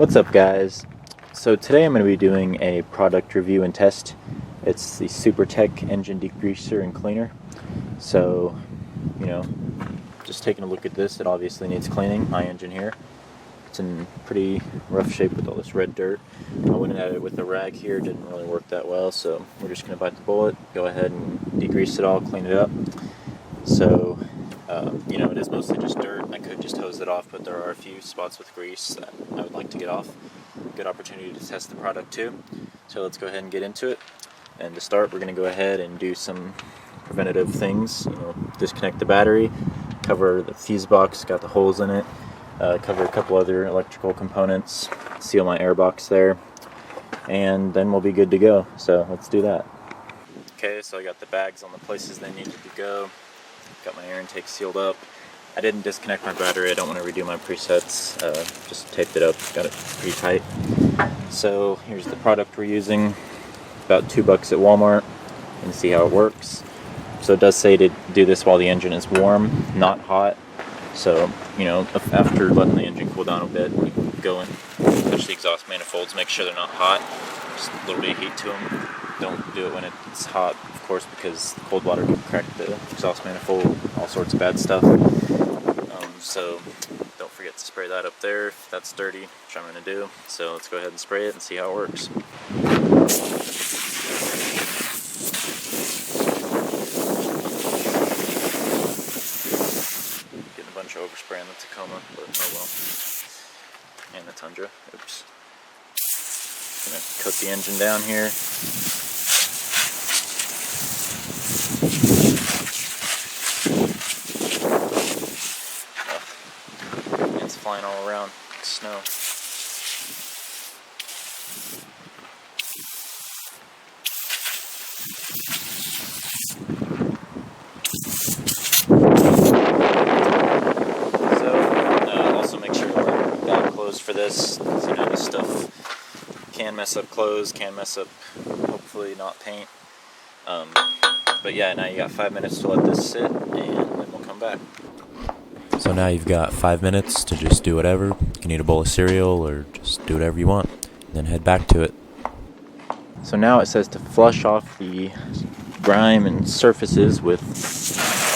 What's up, guys? So today I'm going to be doing a product review and test. It's the Supertech engine degreaser and cleaner. So, just taking a look at this, it obviously needs cleaning. My engine here, it's in pretty rough shape with all this red dirt. I went at it with a rag here, didn't really work that well, so we're just going to bite the bullet, go ahead and degrease it all, clean it up. So, it is mostly just dirt. I could just hose it off, but there are a few spots with grease that I would like to get off. Good opportunity to test the product too. So let's go ahead and get into it. And to start, we're going to go ahead and do some preventative things. Disconnect the battery, cover the fuse box, got the holes in it, cover a couple other electrical components, seal my air box there, and then we'll be good to go. So let's do that. Okay, so I got the bags on the places they needed to go. Got my air intake sealed up. I didn't disconnect my battery. I don't want to redo my presets. Just taped it up, got it pretty tight. So here's the product we're using. About $2 at Walmart. You can see how it works. So it does say to do this while the engine is warm, not hot. So, after letting the engine cool down a bit, you can go and touch the exhaust manifolds, make sure they're not hot. Just a little bit of heat to them. Don't do it when it's hot, of course, because cold water can crack the exhaust manifold, all sorts of bad stuff. So don't forget to spray that up there if that's dirty, which I'm going to do. So let's go ahead and spray it and see how it works. Getting a bunch of overspray on the Tacoma, but oh well. And the Tundra. Oops. Gonna coat the engine down here. It's flying all around like snow. So, also make sure to wear bag clothes for this. This stuff can mess up clothes, can mess up, hopefully not paint. But yeah, now you got 5 minutes to let this sit, and then we'll come back. So now you've got 5 minutes to just do whatever. You can eat a bowl of cereal or just do whatever you want, and then head back to it. So now it says to flush off the grime and surfaces with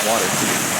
water.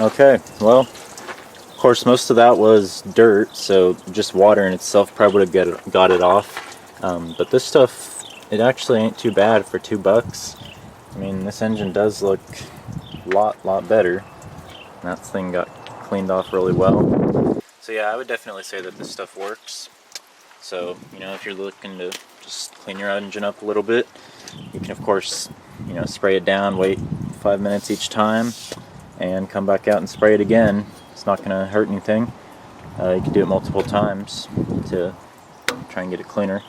Okay, well, of course most of that was dirt, so just water in itself probably would have got it off. But this stuff, it actually ain't too bad for $2. I mean, this engine does look a lot better. That thing got cleaned off really well. So yeah, I would definitely say that this stuff works. So, if you're looking to just clean your engine up a little bit, you can of course, spray it down, wait 5 minutes each time, and come back out and spray it again. It's not going to hurt anything. You can do it multiple times to try and get it cleaner.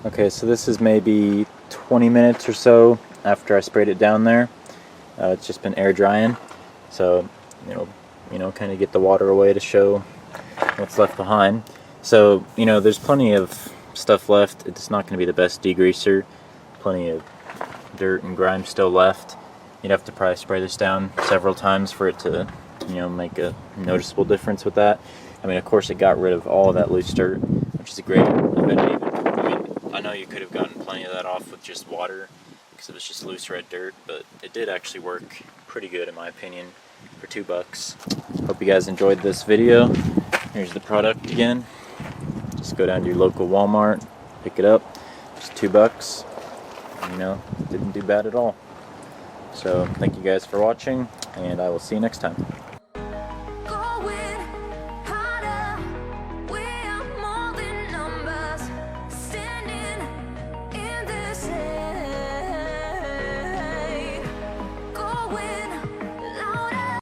Okay, so this is maybe 20 minutes or so after I sprayed it down there. It's just been air drying, so kind of get the water away to show what's left behind. So there's plenty of stuff left. It's not going to be the best degreaser. Plenty of dirt and grime still left. You'd have to probably spray this down several times for it to, make a noticeable difference with that. I mean, of course, it got rid of all of that loose dirt, which is great. I know you could have gotten plenty of that off with just water because it was just loose red dirt, but it did actually work pretty good in my opinion for $2. Hope you guys enjoyed this video. Here's the product again. Just go down to your local Walmart, pick it up. It's $2. Didn't do bad at all. So thank you guys for watching, and I will see you next time.